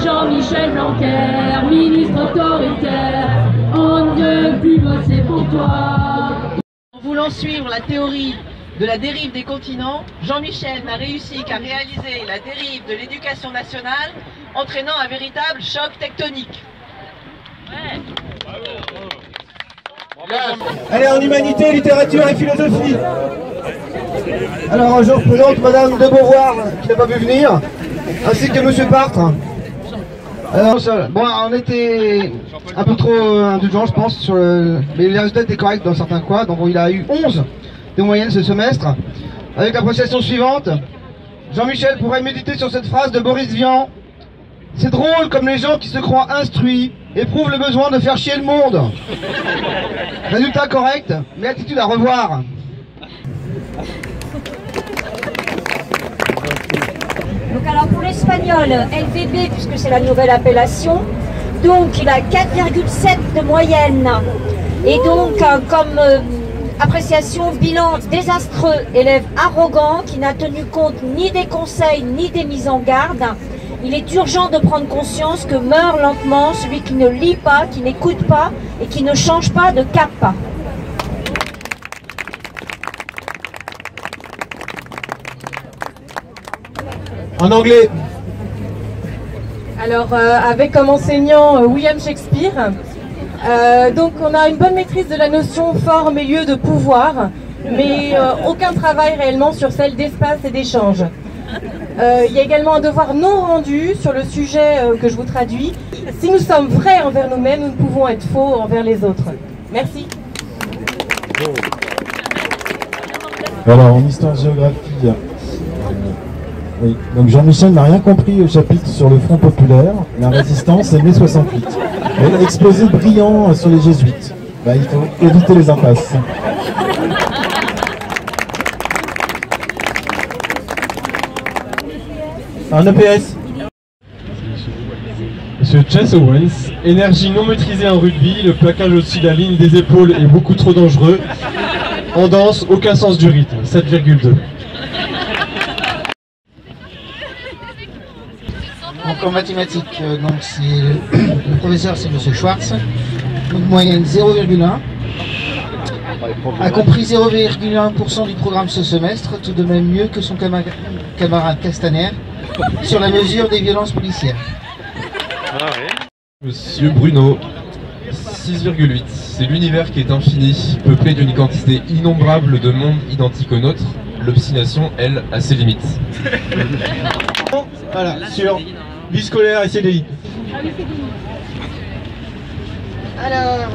Jean-Michel Blanquer, ministre autoritaire, on ne veut plus bosser pour toi. En voulant suivre la théorie de la dérive des continents, Jean-Michel n'a réussi qu'à réaliser la dérive de l'éducation nationale, entraînant un véritable choc tectonique. Ouais. Allez, en humanité, littérature et philosophie. Alors, je représente Madame de Beauvoir, qui n'a pas pu venir, ainsi que Monsieur Partre. Alors, bon, on était un peu trop indulgents, je pense, sur mais les résultats étaient corrects dans certains cas. Donc, il a eu 11 de moyenne ce semestre, avec l'appréciation suivante. Jean-Michel pourrait méditer sur cette phrase de Boris Vian. C'est drôle comme les gens qui se croient instruits éprouvent le besoin de faire chier le monde. Résultat correct, mais attitude à revoir. Donc alors pour l'espagnol, LVB, puisque c'est la nouvelle appellation, donc il a 4,7 de moyenne. Et donc comme appréciation, bilan désastreux, élève arrogant qui n'a tenu compte ni des conseils ni des mises en garde. Il est urgent de prendre conscience que meurt lentement celui qui ne lit pas, qui n'écoute pas et qui ne change pas de cap. En anglais. Alors, avec comme enseignant William Shakespeare, donc on a une bonne maîtrise de la notion forme et lieu de pouvoir, mais aucun travail réellement sur celle d'espace et d'échange. Il y a également un devoir non rendu sur le sujet que je vous traduis. Si nous sommes vrais envers nous-mêmes, nous ne pouvons être faux envers les autres. Merci. Alors, en histoire-géographie, oui. Donc Jean-Michel n'a rien compris au chapitre sur le Front populaire, la résistance est mai 68. Et exposé brillant sur les jésuites. Il faut éviter les impasses. Un EPS. Monsieur Chess Owens, énergie non maîtrisée en rugby, le plaquage au-dessus de la ligne des épaules est beaucoup trop dangereux. En danse, aucun sens du rythme, 7,2. Donc en mathématiques, donc le professeur c'est Monsieur Schwartz, donc moyenne 0,1, a compris 0,1% du programme ce semestre, tout de même mieux que son camarade Castaner sur la mesure des violences policières. Monsieur Bruno, 6,8. C'est l'univers qui est infini, peuplé d'une quantité innombrable de mondes identiques aux nôtres. L'obstination, elle, a ses limites. Voilà, sur vie scolaire et CDI. Alors,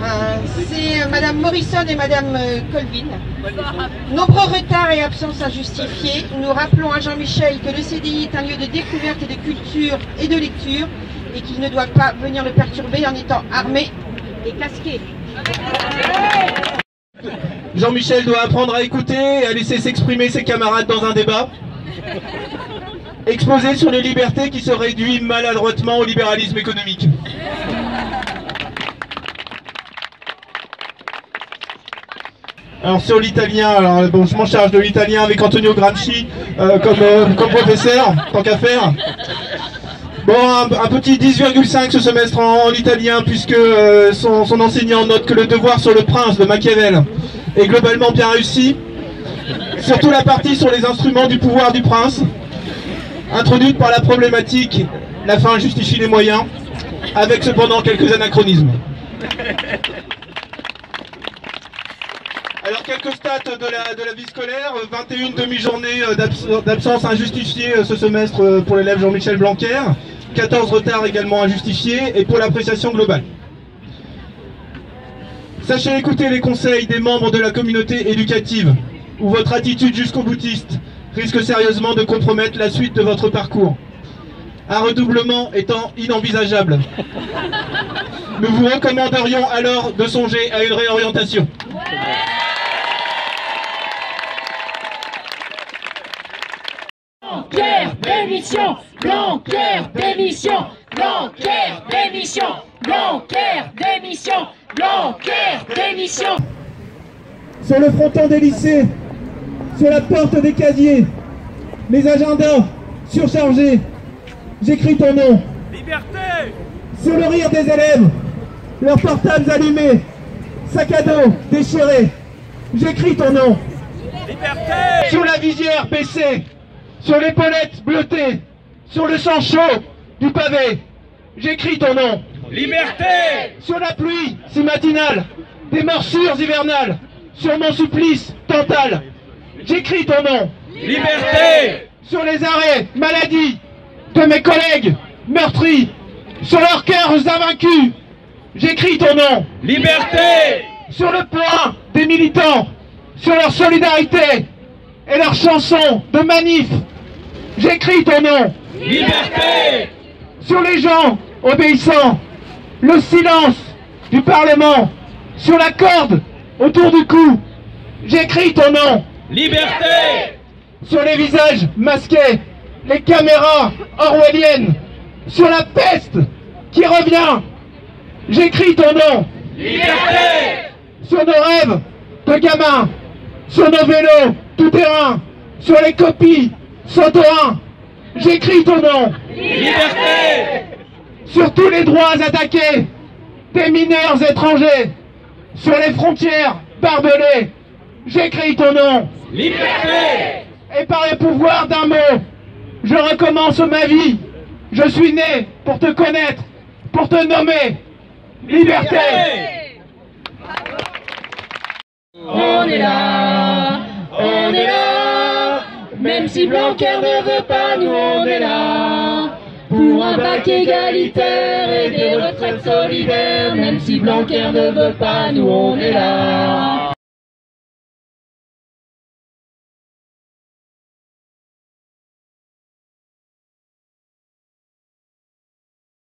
c'est Madame Morrison et Madame Colvin. Nombreux retards et absences injustifiées. Nous rappelons à Jean-Michel que le CDI est un lieu de découverte et de culture et de lecture et qu'il ne doit pas venir le perturber en étant armé et casqué. Jean-Michel doit apprendre à écouter et à laisser s'exprimer ses camarades dans un débat. Exposé sur les libertés qui se réduit maladroitement au libéralisme économique. Alors sur l'italien, alors bon, je m'en charge de l'italien avec Antonio Gramsci comme professeur, tant qu'à faire. Bon, un petit 10,5 ce semestre en italien, puisque son enseignant note que le devoir sur le prince de Machiavel est globalement bien réussi. Surtout la partie sur les instruments du pouvoir du prince, introduite par la problématique « La fin justifie les moyens », avec cependant quelques anachronismes. Alors quelques stats de la vie scolaire, 21 demi-journées d'absence injustifiée ce semestre pour l'élève Jean-Michel Blanquer, 14 retards également injustifiés et pour l'appréciation globale. Sachez écouter les conseils des membres de la communauté éducative, où votre attitude jusqu'au boutiste risque sérieusement de compromettre la suite de votre parcours. Un redoublement étant inenvisageable. Nous vous recommanderions alors de songer à une réorientation. Blanquer, démission! Blanquer, démission! Blanquer, démission! Blanquer, démission! Blanquer, démission! Sur le fronton des lycées, sur la porte des casiers, les agendas surchargés, j'écris ton nom, Liberté! Sur le rire des élèves, leurs portables allumés, sac à dos déchiré, j'écris ton nom. Liberté! Sur la visière baissée, sur l'épaulette bleutée, sur le sang chaud du pavé, j'écris ton nom. Liberté! Sur la pluie si matinale, des morsures hivernales, sur mon supplice tental, j'écris ton nom. Liberté! Sur les arrêts maladie de mes collègues meurtris, sur leurs cœurs invaincus, j'écris ton nom. Liberté! Sur le poing des militants, sur leur solidarité et leurs chansons de manif, j'écris ton nom. Liberté! Sur les gens obéissants, le silence du Parlement, sur la corde autour du cou, j'écris ton nom. Liberté! Sur les visages masqués, les caméras orwelliennes, sur la peste qui revient, j'écris ton nom. Liberté! Sur nos rêves de gamins, sur nos vélos tout-terrain, sur les copies Sautorin, j'écris ton nom. Liberté! Sur tous les droits attaqués des mineurs étrangers, sur les frontières barbelées, j'écris ton nom. Liberté! Et par les pouvoirs d'un mot, je recommence ma vie. Je suis né pour te connaître, pour te nommer. Liberté! On est là, même si Blanquer ne veut pas, nous on est là. Pour un bac égalitaire et des retraites solidaires, même si Blanquer ne veut pas, nous on est là.